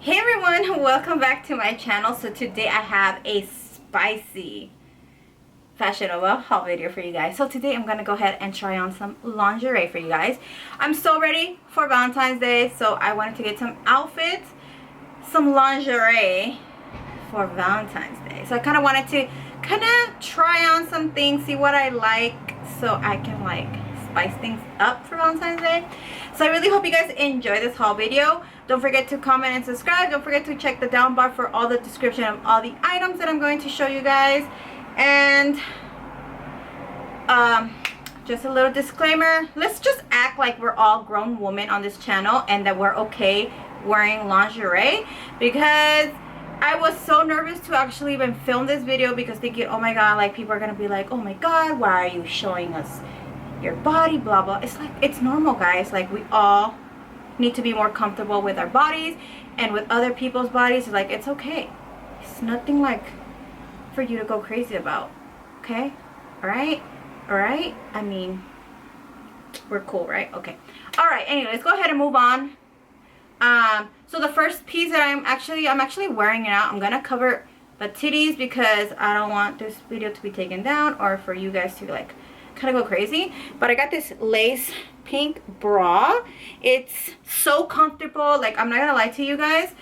Hey everyone, welcome back to my channel. So today I have a spicy FashionNova haul video for you guys. So today I'm gonna go ahead and try on some lingerie for you guys. I'm so ready for Valentine's Day, so I wanted to get some outfits, some lingerie for Valentine's Day. So I kind of wanted to try on some things, see what I like, so I can like spice things up for Valentine's Day. So I really hope you guys enjoy this haul video. Don't forget to comment and subscribe. Don't forget to check the down bar for all the description of all the items that I'm going to show you guys. And just a little disclaimer, let's just act like we're all grown women on this channel and that we're okay wearing lingerie, because I was so nervous to actually even film this video, because thinking, oh my god, like people are gonna be like, oh my god, why are you showing us your body, blah blah. It's like, it's normal, guys. Like, we all need to be more comfortable with our bodies and with other people's bodies. Like, it's okay. It's nothing like for you to go crazy about. Okay? All right? I mean, we're cool, right? Okay. All right. Anyway, let's go ahead and move on. So the first piece that I'm actually wearing it out. I'm gonna cover the titties because I don't want this video to be taken down or for you guys to like kind of go crazy. But I got this lace pink bra. It's so comfortable. Like, I'm not gonna lie to you guys,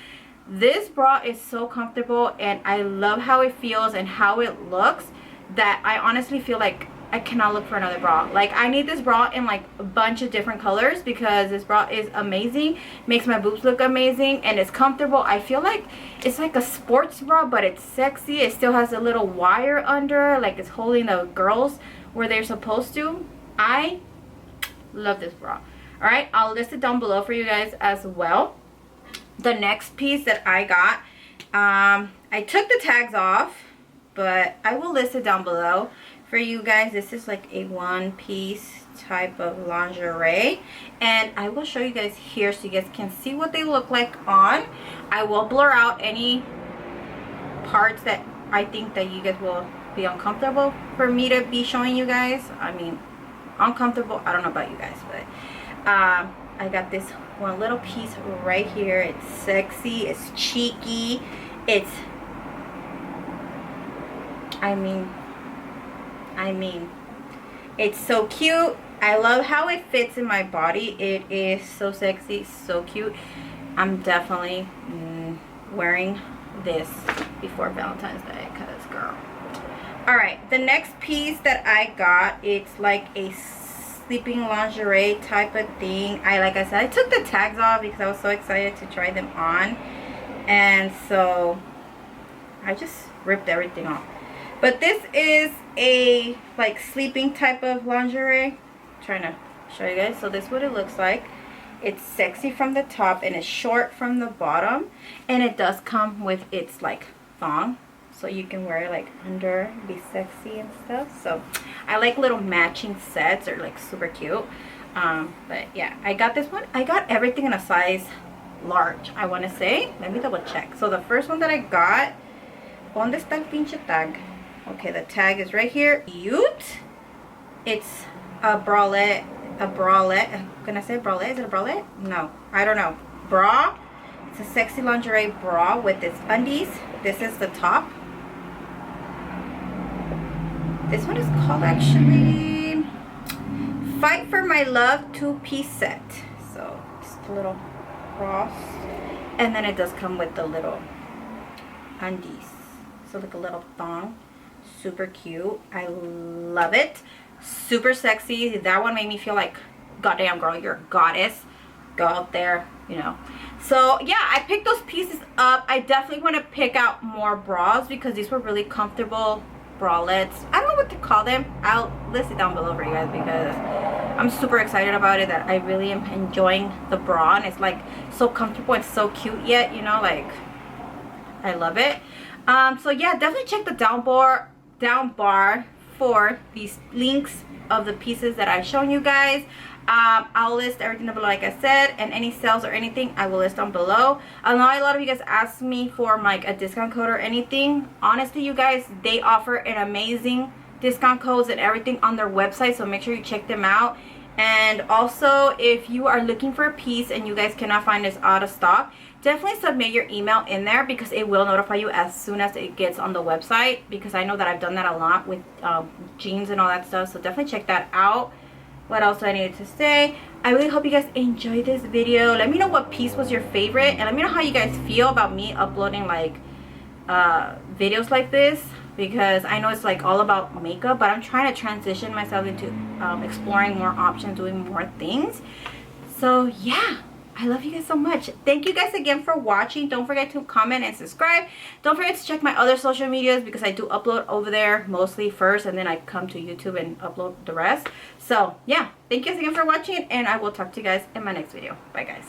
this bra is so comfortable and I love how it feels and how it looks, that I honestly feel like I cannot look for another bra. Like, I need this bra in like a bunch of different colors because this bra is amazing, makes my boobs look amazing, and it's comfortable. I feel like it's like a sports bra, but it's sexy. It still has a little wire under, like it's holding the girls where they're supposed to. I love this bra. All right, I'll list it down below for you guys as well. The next piece that I got, I took the tags off, but I will list it down below for you guys. This is like a one piece type of lingerie, and I will show you guys here so you guys can see what they look like on. I will blur out any parts that I think that you guys will be uncomfortable for me to be showing you guys. I mean, uncomfortable, I don't know about you guys, but I got this one little piece right here. It's sexy, it's cheeky, it's I mean it's so cute. I love how it fits in my body. It is so sexy, so cute. I'm definitely wearing this before Valentine's Day, because girl. All right, the next piece that I got, it's like a sleeping lingerie type of thing. Like I said, I took the tags off because I was so excited to try them on, and so I just ripped everything off. But this is a like sleeping type of lingerie. I'm trying to show you guys. So this is what it looks like. It's sexy from the top and it's short from the bottom, and it does come with its like thong, so you can wear it like under, be sexy and stuff. So I like little matching sets, or like super cute. But yeah, I got this one. I got everything in a size large, I want to say. Let me double check. So the first one that I got, ¿dónde está el pinche tag? Okay, the tag is right here. Cute. It's a bralette. Can I say bralette? Is it a bralette? No, I don't know. Bra. It's a sexy lingerie bra with its undies. This is the top. This one is called actually Fight for My Love 2-piece set. So just a little cross, and then it does come with the little undies, so like a little thong. Super cute. I love it. Super sexy. That one made me feel like, goddamn girl, you're a goddess. Go out there, you know. So yeah, I picked those pieces up. I definitely want to pick out more bras because these were really comfortable bralettes. I don't know what to call them. I'll list it down below for you guys because I'm super excited about it, that I really am enjoying the bra, and it's like so comfortable and so cute yet, you know, like I love it. So yeah, definitely check the down bar for these links of the pieces that I've shown you guys. I'll list everything below, like I said, and any sales or anything I will list down below. I know a lot of you guys asked me for like a discount code or anything. Honestly, you guys, they offer an amazing discount codes and everything on their website, so make sure you check them out. And also, if you are looking for a piece and you guys cannot find this out of stock, definitely submit your email in there, because it will notify you as soon as it gets on the website, because I know that I've done that a lot with jeans and all that stuff. So definitely check that out. What else do I need to say? I really hope you guys enjoyed this video. Let me know what piece was your favorite, and let me know how you guys feel about me uploading like videos like this, because I know it's like all about makeup, but I'm trying to transition myself into exploring more options, doing more things. So yeah, I love you guys so much. Thank you guys again for watching. Don't forget to comment and subscribe. Don't forget to check my other social medias, because I do upload over there mostly first, and then I come to YouTube and upload the rest. So yeah, thank you guys again for watching, and I will talk to you guys in my next video. Bye guys.